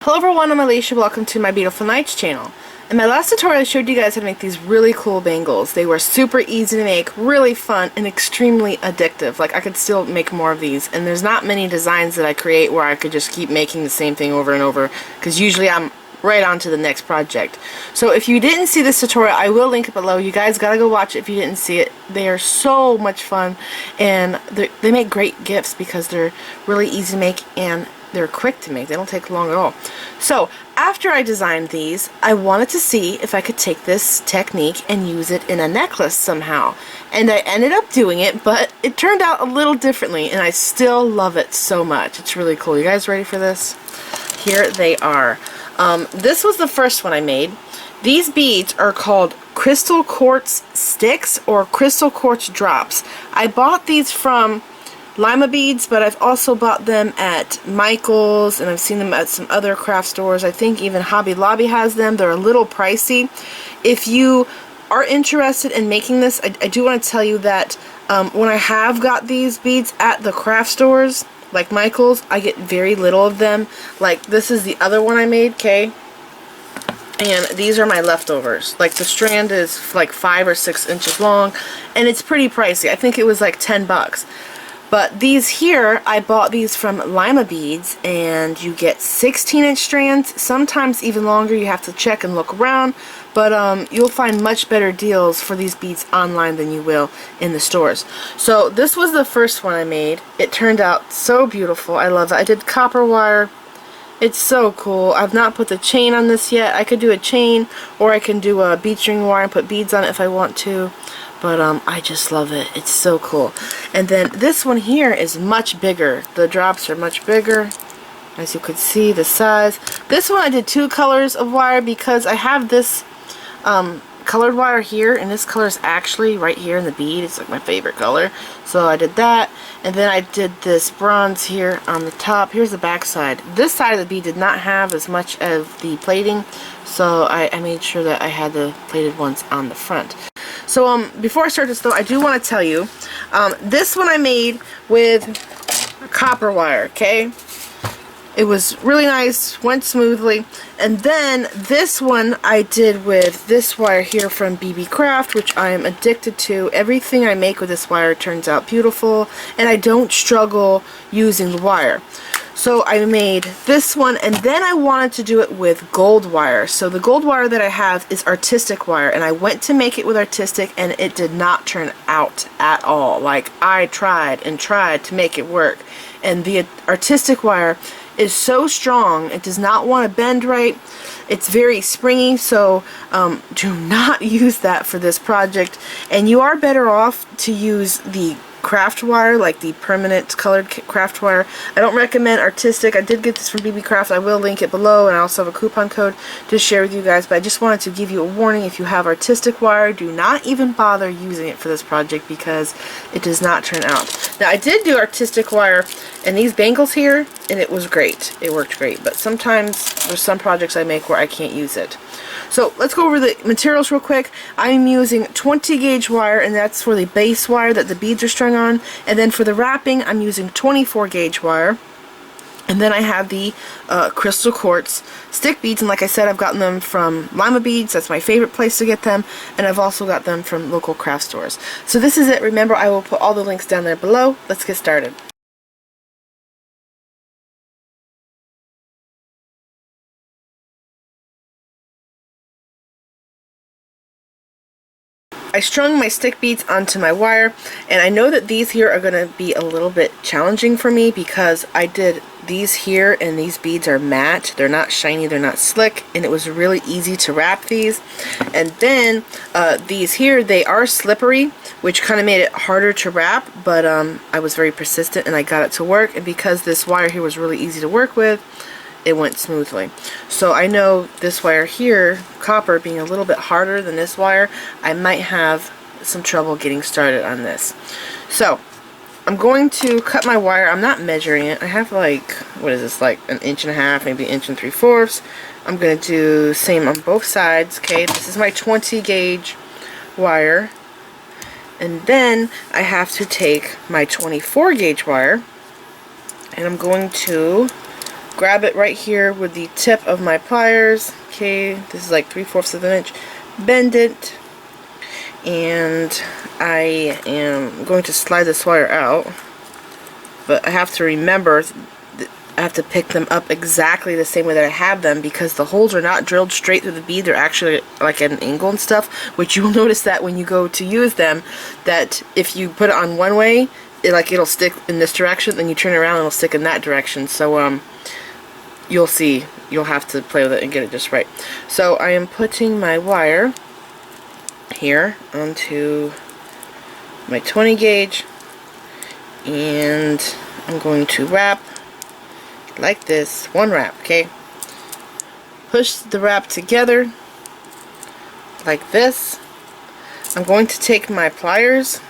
Hello everyone, I'm Alicia. Welcome to my Beautiful Nights channel. In my last tutorial I showed you guys how to make these really cool bangles. They were super easy to make, really fun, and extremely addictive. Like, I could still make more of these, and there's not many designs that I create where I could just keep making the same thing over and over, because usually I'm right on to the next project. So if you didn't see this tutorial, I will link it below. You guys gotta go watch it if you didn't see it. They are so much fun, and they make great gifts because they're really easy to make and they're quick to make. They don't take long at all. So after I designed these, I wanted to see if I could take this technique and use it in a necklace somehow. And I ended up doing it, but it turned out a little differently, and I still love it so much. It's really cool. You guys ready for this? Here they are. This was the first one I made. These beads are called crystal quartz sticks or crystal quartz drops. I bought these from Lima Beads, but I've also bought them at Michael's, and I've seen them at some other craft stores. I think even Hobby Lobby has them. They're a little pricey. If you are interested in making this, I do want to tell you that when I have got these beads at the craft stores, like Michael's, I get very little of them. Like, this is the other one I made, okay? And these are my leftovers. Like, the strand is like 5 or 6 inches long, and it's pretty pricey. I think it was like 10 bucks. But these here, I bought these from Lima Beads, and you get 16-inch strands, sometimes even longer. You have to check and look around, but you'll find much better deals for these beads online than you will in the stores. So this was the first one I made. It turned out so beautiful. I love it. I did copper wire. It's so cool. I've not put the chain on this yet. I could do a chain, or I can do a bead string wire and put beads on it if I want to. But I just love it. It's so cool. And then this one here is much bigger. The drops are much bigger. As you could see, the size. This one I did 2 colors of wire because I have this colored wire here, and this color is actually right here in the bead. It's like my favorite color. So I did that. And then I did this bronze here on the top. Here's the back side. This side of the bead did not have as much of the plating, so I made sure that I had the plated ones on the front. So before I start this though, I do want to tell you, this one I made with copper wire, okay? It was really nice, went smoothly. And then this one I did with this wire here from Beebeecraft, which I am addicted to. Everything I make with this wire turns out beautiful, and I don't struggle using the wire. So I made this one, and then I wanted to do it with gold wire. So the gold wire that I have is artistic wire, and I went to make it with artistic, and it did not turn out at all. Like, I tried and tried to make it work, and the artistic wire is so strong, it does not want to bend right. It's very springy, so do not use that for this project. And you are better off to use the craft wire, like the permanent colored craft wire. I don't recommend artistic. I did get this from Beebeecraft. I will link it below, and I also have a coupon code to share with you guys, but I just wanted to give you a warning. If you have artistic wire, do not even bother using it for this project because it does not turn out. Now, I did do artistic wire and these bangles here, and it was great. It worked great, but sometimes there's some projects I make where I can't use it. So let's go over the materials real quick. I'm using 20 gauge wire, and that's for the base wire that the beads are strung on. And then for the wrapping, I'm using 24 gauge wire. And then I have the crystal quartz stick beads, and like I said, I've gotten them from Lima Beads. That's my favorite place to get them, and I've also got them from local craft stores. So this is it. Remember, I will put all the links down there below. Let's get started. I strung my stick beads onto my wire, and I know that these here are going to be a little bit challenging for me because I did these here, and these beads are matte. They're not shiny, they're not slick, and it was really easy to wrap these. And then these here, they are slippery, which kind of made it harder to wrap, but I was very persistent and I got it to work, and because this wire here was really easy to work with, it went smoothly. So I know this wire here, copper, being a little bit harder than this wire, I might have some trouble getting started on this. So I'm going to cut my wire. I'm not measuring it. I have like, what is this, like 1.5 inches, maybe 1 3/4. I'm going to do same on both sides. Okay, this is my 20 gauge wire, and then I have to take my 24 gauge wire, and I'm going to grab it right here with the tip of my pliers. Okay, this is like 3/4 of an inch. Bend it, and I am going to slide this wire out. But I have to remember, I have to pick them up exactly the same way that I have them, because the holes are not drilled straight through the bead. They're actually like at an angle and stuff, which you'll notice that when you go to use them, that if you put it on one way, it'll stick in this direction, then you turn it around and it'll stick in that direction. So you'll see, you'll have to play with it and get it just right. So I am putting my wire here onto my 20 gauge, and I'm going to wrap like this, one wrap, okay? Push the wrap together like this. I'm going to take my pliers.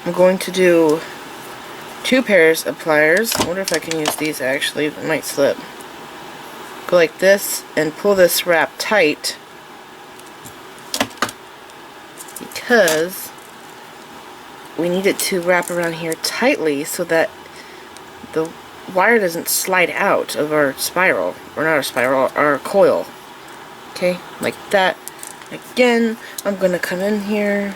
I'm going to do 2 pairs of pliers. I wonder if I can use these actually, it might slip. Go like this and pull this wrap tight, because we need it to wrap around here tightly so that the wire doesn't slide out of our spiral, or not our spiral, our coil. Okay, like that. Again, I'm going to come in here,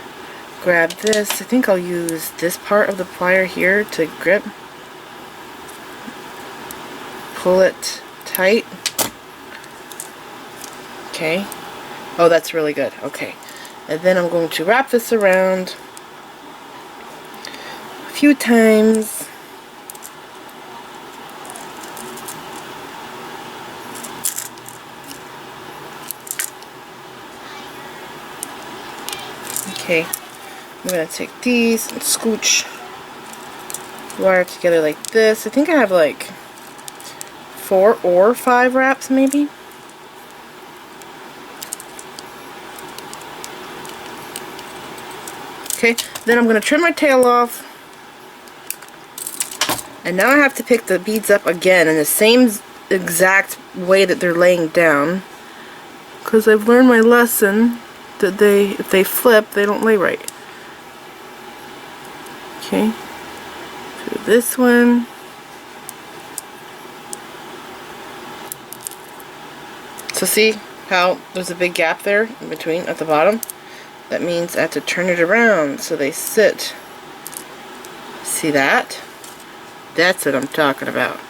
grab this. I think I'll use this part of the plier here to grip. Pull it tight. Okay. Oh, that's really good. Okay. And then I'm going to wrap this around a few times. Okay, I'm going to take these and scooch the wire together like this. I think I have like 4 or 5 wraps maybe. Okay, then I'm going to trim my tail off. And now I have to pick the beads up again in the same exact way that they're laying down, because I've learned my lesson that if they flip, they don't lay right. Okay, do this one. So see how there's a big gap there in between at the bottom? That means I have to turn it around so they sit. See that? That's what I'm talking about.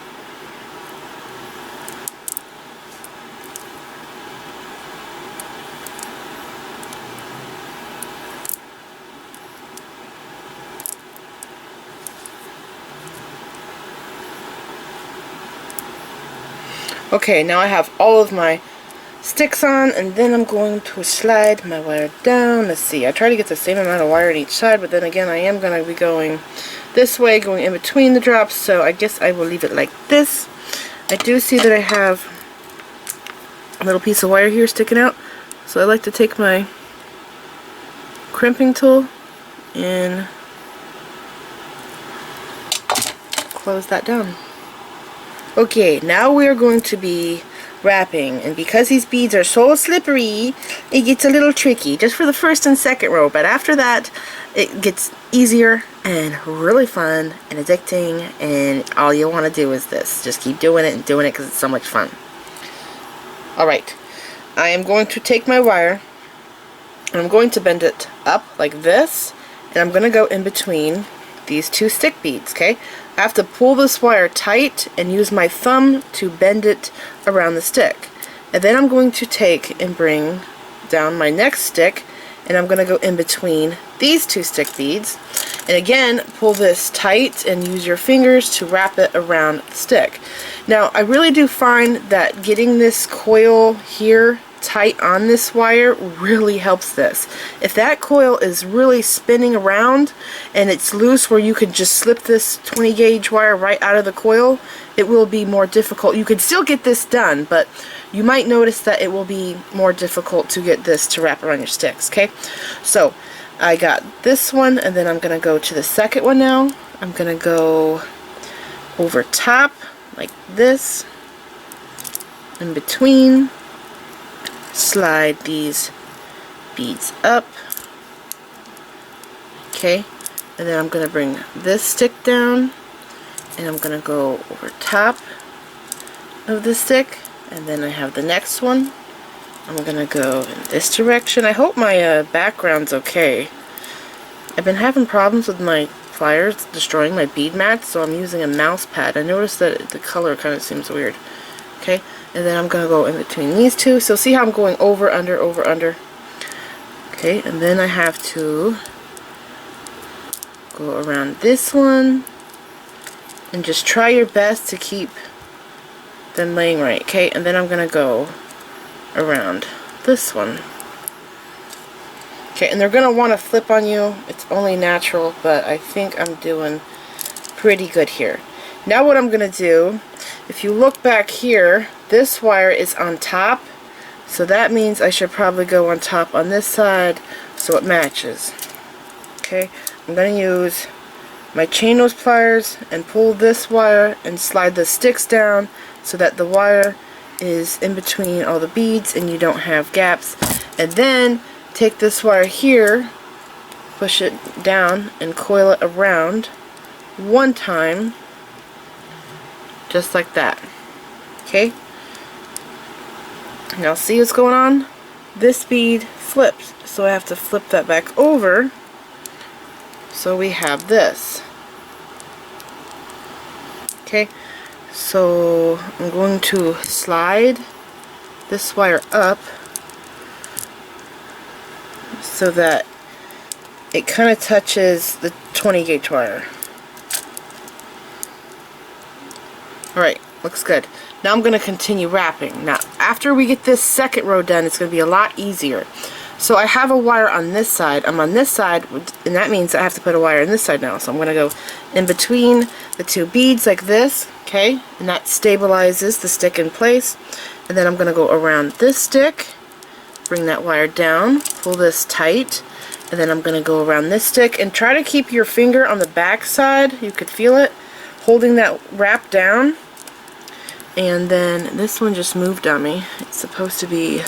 Okay, now I have all of my sticks on, and then I'm going to slide my wire down. Let's see, I try to get the same amount of wire on each side, but then again I am going to be going this way, going in between the drops, so I guess I will leave it like this. I do see that I have a little piece of wire here sticking out, so I like to take my crimping tool and close that down. Okay, now we are going to be wrapping, and because these beads are so slippery, it gets a little tricky just for the first and second row, but after that it gets easier and really fun and addicting, and all you want to do is this. Just keep doing it and doing it because it's so much fun. Alright, I am going to take my wire and I'm going to bend it up like this, and I'm going to go in between these 2 stick beads, okay? I have to pull this wire tight and use my thumb to bend it around the stick. And then I'm going to take and bring down my next stick, and I'm going to go in between these 2 stick beads. And again, pull this tight and use your fingers to wrap it around the stick. Now, I really do find that getting this coil here tight on this wire really helps this. If that coil is really spinning around and it's loose where you could just slip this 20 gauge wire right out of the coil, it will be more difficult. You could still get this done, but you might notice that it will be more difficult to get this to wrap around your sticks, okay? So I got this one, and then I'm going to go to the second one now. I'm going to go over top like this, in between, slide these beads up, okay, and then I'm going to bring this stick down and I'm going to go over top of the stick, and then I have the next one. I'm going to go in this direction. I hope my background's okay. I've been having problems with my pliers destroying my bead mats, so I'm using a mouse pad. I noticed that the color kind of seems weird. Okay, and then I'm going to go in between these two. So see how I'm going over, under, over, under. Okay, and then I have to go around this one and just try your best to keep them laying right. Okay, and then I'm going to go around this one. Okay, and they're going to want to flip on you. It's only natural, but I think I'm doing pretty good here. Now what I'm going to do, if you look back here, this wire is on top, so that means I should probably go on top on this side so it matches. Okay, I'm going to use my chain nose pliers and pull this wire and slide the sticks down so that the wire is in between all the beads and you don't have gaps. And then take this wire here, push it down and coil it around one time, just like that. Okay, now see what's going on? This bead flips, so I have to flip that back over so we have this. Okay, so I'm going to slide this wire up so that it kind of touches the 20 gauge wire. Alright, looks good. Now I'm going to continue wrapping. Now after we get this second row done, it's going to be a lot easier. So I have a wire on this side. I'm on this side, and that means I have to put a wire on this side now. So I'm going to go in between the two beads like this, okay? And that stabilizes the stick in place. And then I'm going to go around this stick, bring that wire down, pull this tight, and then I'm going to go around this stick and try to keep your finger on the back side. You could feel it, holding that wrap down. And then this one just moved on me. It's supposed to be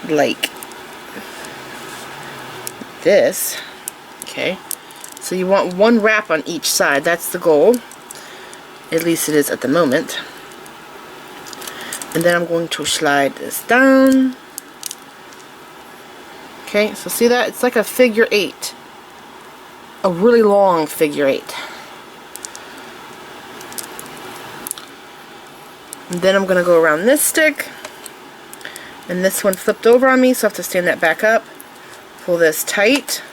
like this. Okay, so you want one wrap on each side. That's the goal. At least it is at the moment. And then I'm going to slide this down. Okay, so see that? It's like a figure eight. A really long figure eight. And then I'm going to go around this stick. And this one flipped over on me, so I have to stand that back up. Pull this tight.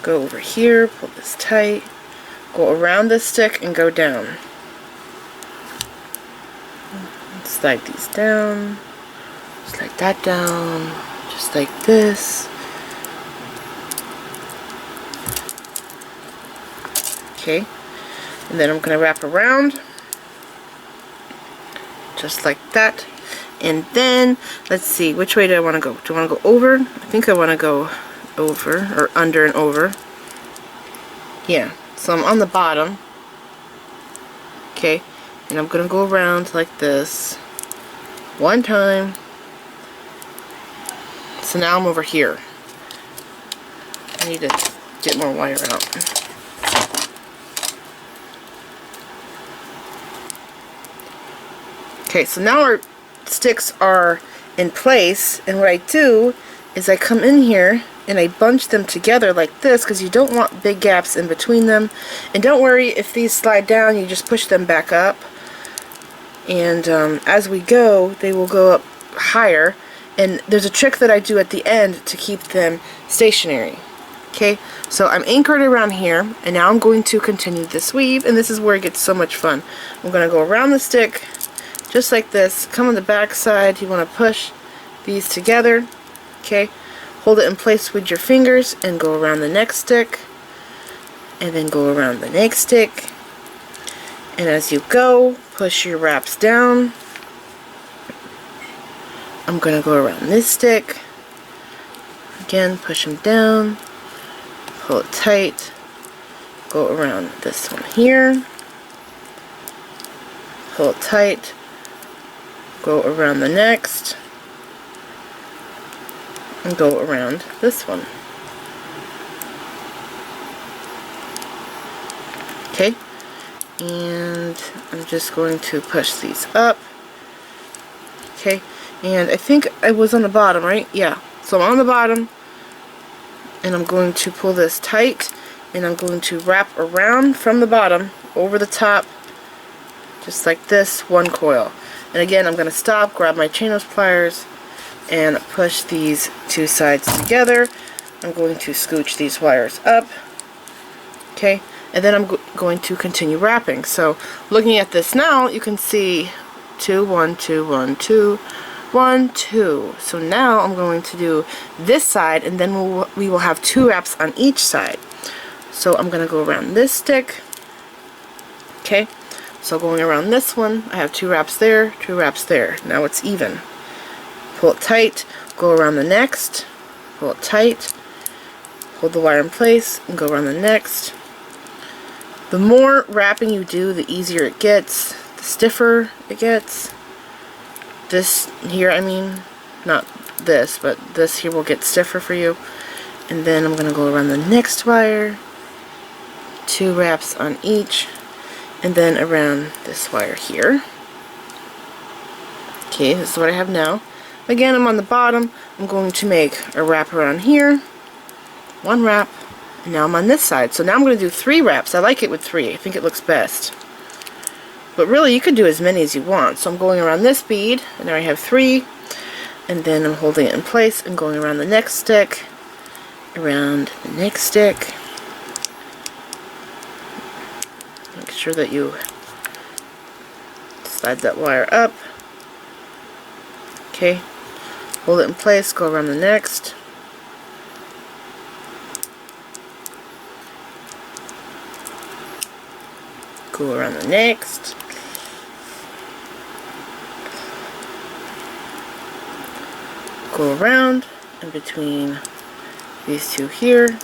Go over here, pull this tight. Go around this stick and go down. Slide these down. Slide that down. Just like this. Okay. And then I'm going to wrap around. Just like that. And then, let's see, which way do I want to go? Do I want to go over? I think I want to go over, or under and over. Yeah, so I'm on the bottom. Okay, and I'm going to go around like this one time. So now I'm over here. I need to get more wire out. Okay, so now our sticks are in place, and what I do is I come in here and I bunch them together like this, because you don't want big gaps in between them. And don't worry if these slide down, you just push them back up, and as we go they will go up higher. And there's a trick that I do at the end to keep them stationary. Okay, so I'm anchored around here, and now I'm going to continue this weave, and this is where it gets so much fun. I'm going to go around the stick just like this, come on the back side. You want to push these together, okay, hold it in place with your fingers and go around the next stick, and then go around the next stick, and as you go, push your wraps down. I'm going to go around this stick, again, push them down, pull it tight, go around this one here, pull it tight, go around the next, and go around this one. Okay, and I'm just going to push these up. Okay, and I think I was on the bottom, right? Yeah, so I'm on the bottom, and I'm going to pull this tight, and I'm going to wrap around from the bottom over the top, just like this, one coil. And again, I'm going to stop, grab my chain nose pliers, and push these two sides together. I'm going to scooch these wires up. Okay, and then I'm going to continue wrapping. So looking at this now, you can see 2, 1, 2, 1, 2, 1, 2. So now I'm going to do this side, and then we will have 2 wraps on each side. So I'm going to go around this stick. Okay, so going around this one, I have 2 wraps there, 2 wraps there. Now it's even. Pull it tight, go around the next, pull it tight, hold the wire in place, and go around the next. The more wrapping you do, the easier it gets, the stiffer it gets. This here, I mean, not this, but this here will get stiffer for you. And then I'm going to go around the next wire, 2 wraps on each, and then around this wire here. Okay, this is what I have now. Again, I'm on the bottom. I'm going to make a wrap around here, 1 wrap, and now I'm on this side. So now I'm going to do 3 wraps. I like it with 3. I think it looks best. But really, you can do as many as you want. So I'm going around this bead, and there I have 3. And then I'm holding it in place and going around the next stick, around the next stick. Make sure that you slide that wire up. Okay. Hold it in place, go around the next. Go around the next. Go around in between these 2 here.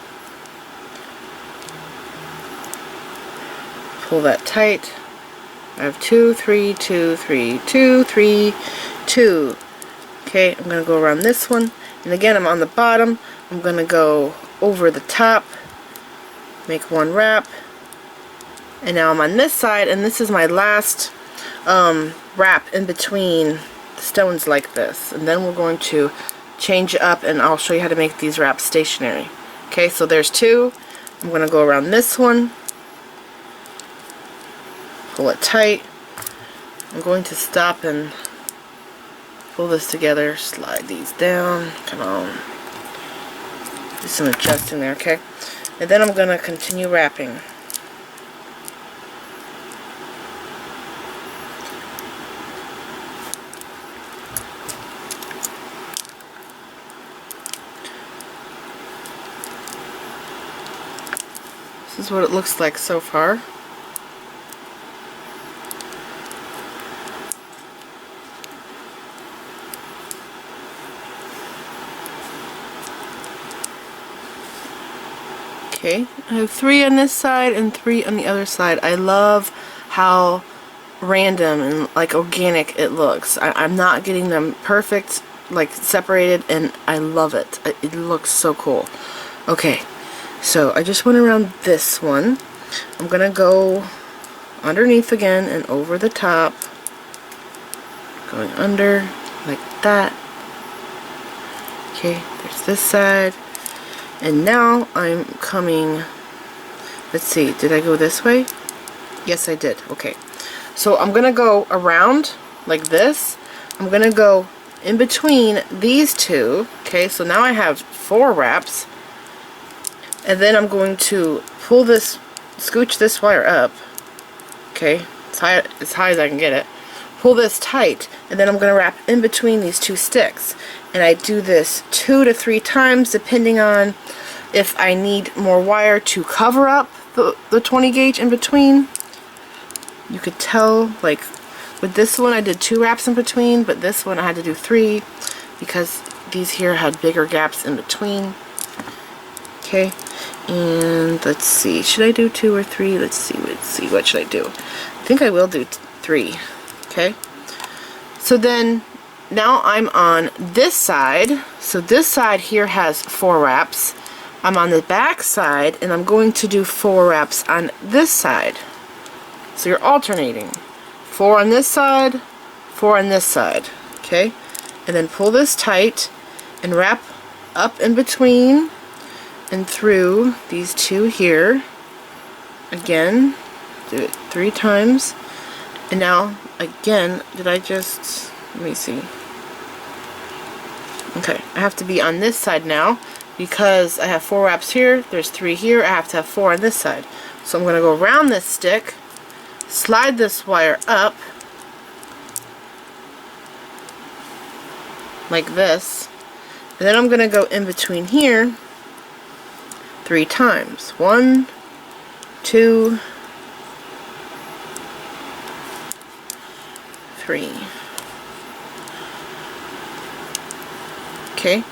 Pull that tight. I have 2, 3, 2, 3, 2, 3, 2. Okay, I'm going to go around this one. And again, I'm on the bottom. I'm going to go over the top, make 1 wrap. And now I'm on this side, and this is my last wrap in between the stones like this. And then we're going to change up, and I'll show you how to make these wraps stationary. Okay, so there's 2. I'm going to go around this one, pull it tight. I'm going to stop and pull this together, slide these down. Come on. Do some adjusting there, okay? And then I'm going to continue wrapping. This is what it looks like so far. Okay, I have 3 on this side and 3 on the other side. I love how random and like organic it looks. I'm not getting them perfect, like separated, and I love it. It looks so cool. Okay, so I just went around this one. I'm gonna go underneath again and over the top, going under like that. Okay, there's this side. And now I'm coming, let's see, did I go this way? Yes, I did. Okay. So I'm going to go around like this. I'm going to go in between these 2. Okay, so now I have 4 wraps. And then I'm going to pull this, scooch this wire up. Okay, as high as I can get it. Pull this tight, and then I'm going to wrap in between these 2 sticks. And I do this 2 to 3 times depending on if I need more wire to cover up the 20 gauge in between. You could tell, like with this one I did 2 wraps in between, but this one I had to do 3 because these here had bigger gaps in between. Okay, and let's see, should I do 2 or 3? Let's see, what should I do? I think I will do 3. Okay, so then now I'm on this side. So this side here has 4 wraps. I'm on the back side, and I'm going to do 4 wraps on this side. So you're alternating. 4 on this side, 4 on this side. Okay? And then pull this tight and wrap up in between and through these 2 here. Again, do it 3 times. And now, again, let me see. Okay, I have to be on this side now because I have 4 wraps here, there's 3 here, I have to have 4 on this side. So I'm going to go around this stick, slide this wire up, like this, and then I'm going to go in between here 3 times. 1, 2, 3. Okay.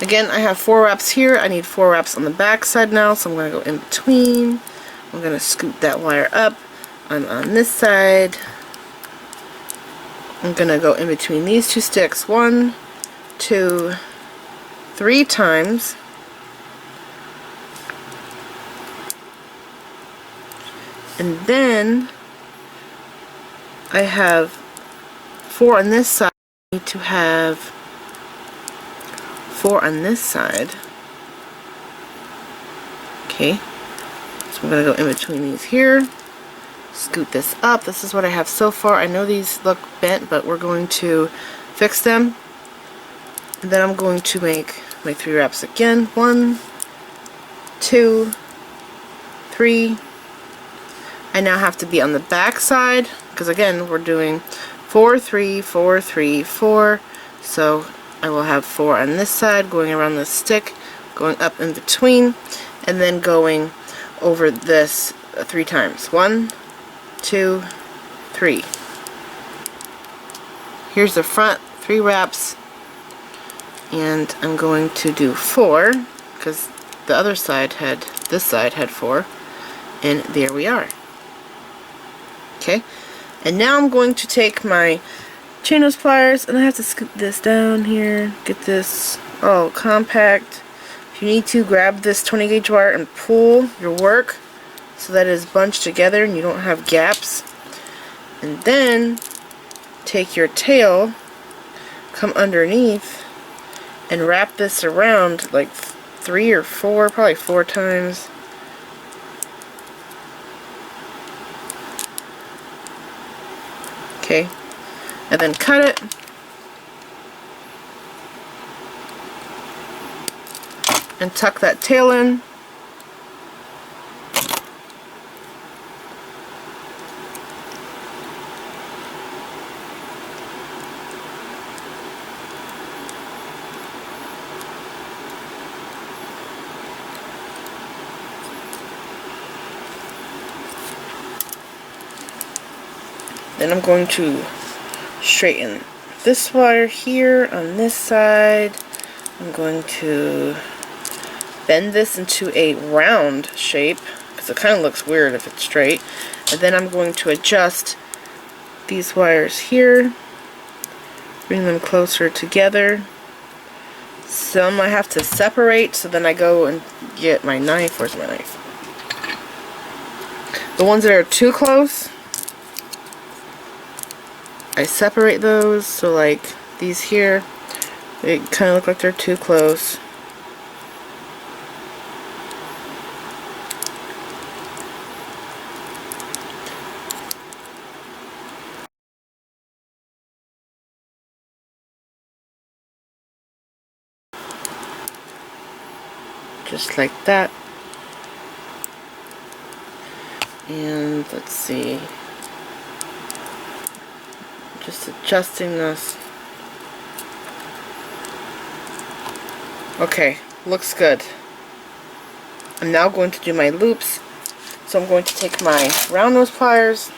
Again, I have 4 wraps here. I need 4 wraps on the back side now, so I'm going to go in between. I'm going to scoot that wire up. I'm on this side. I'm going to go in between these 2 sticks. 1, 2, 3 times. And then I have 4 on this side. I need to have 4 on this side. Okay, so I'm going to go in between these here, scoot this up. This is what I have so far. I know these look bent, but we're going to fix them. And then I'm going to make my 3 wraps again. 1, 2, 3. I now have to be on the back side because again we're doing 4, 3, 4, 3, 4. So I will have 4 on this side, going around this stick, going up in between, and then going over this 3 times. 1, 2, 3. Here's the front 3 wraps, and I'm going to do 4 because the other side had, this side had 4, and there we are. Okay, and now I'm going to take my chain nose pliers, and I have to scoop this down here, get this all compact. If you need to, grab this 20 gauge wire and pull your work so that it is bunched together and you don't have gaps. And then take your tail, come underneath, and wrap this around like 3 or 4, probably 4 times. Okay. And then cut it, and tuck that tail in, then I'm going to straighten this wire here on this side. I'm going to bend this into a round shape because it kind of looks weird if it's straight. And then I'm going to adjust these wires here, bring them closer together. Some I have to separate, so then I go and get my knife. Where's my knife? The ones that are too close, I separate those, so like these here, they kind of look like they're too close. Just like that. And let's see. Just adjusting this. Okay, looks good. I'm now going to do my loops. So I'm going to take my round nose pliers.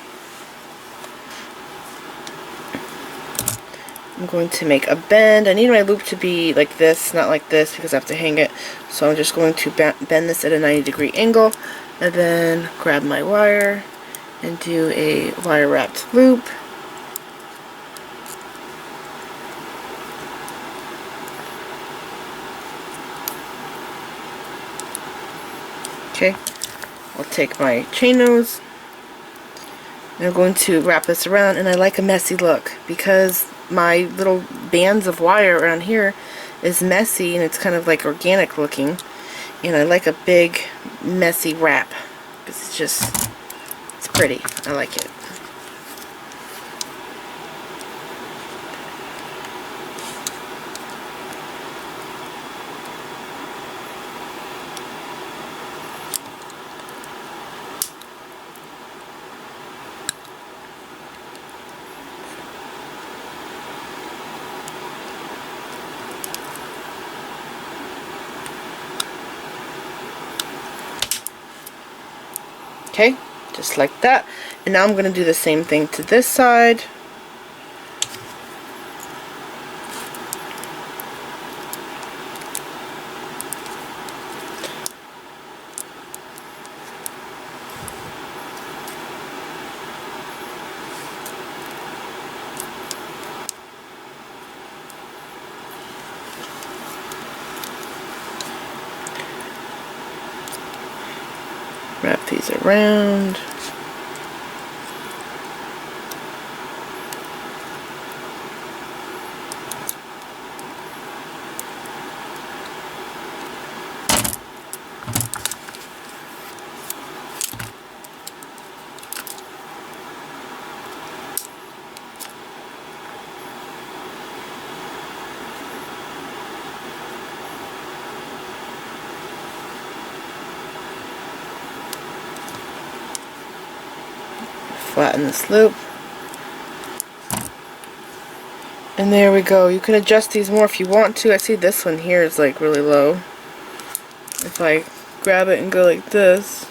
I'm going to make a bend. I need my loop to be like this, not like this, because I have to hang it. So I'm just going to bend this at a 90-degree angle, and then grab my wire and do a wire wrapped loop. Okay, I'll take my chain nose And I'm going to wrap this around, and I like a messy look because my little bands of wire around here is messy and it's kind of like organic looking, and I like a big messy wrap because it's pretty. I like it. Okay, just like that. And now I'm going to do the same thing to this side. Wrap these around. Flatten this loop. And there we go. You can adjust these more if you want to. I see this one here is like really low. If I grab it and go like this,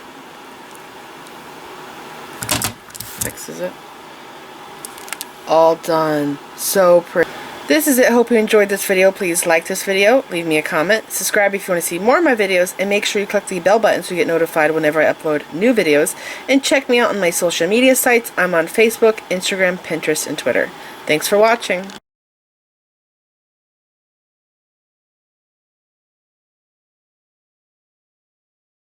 fixes it. All done. So pretty. This is it. Hope you enjoyed this video. Please like this video, leave me a comment, subscribe if you want to see more of my videos, and make sure you click the bell button so you get notified whenever I upload new videos. And check me out on my social media sites. I'm on Facebook, Instagram, Pinterest, and Twitter. Thanks for watching.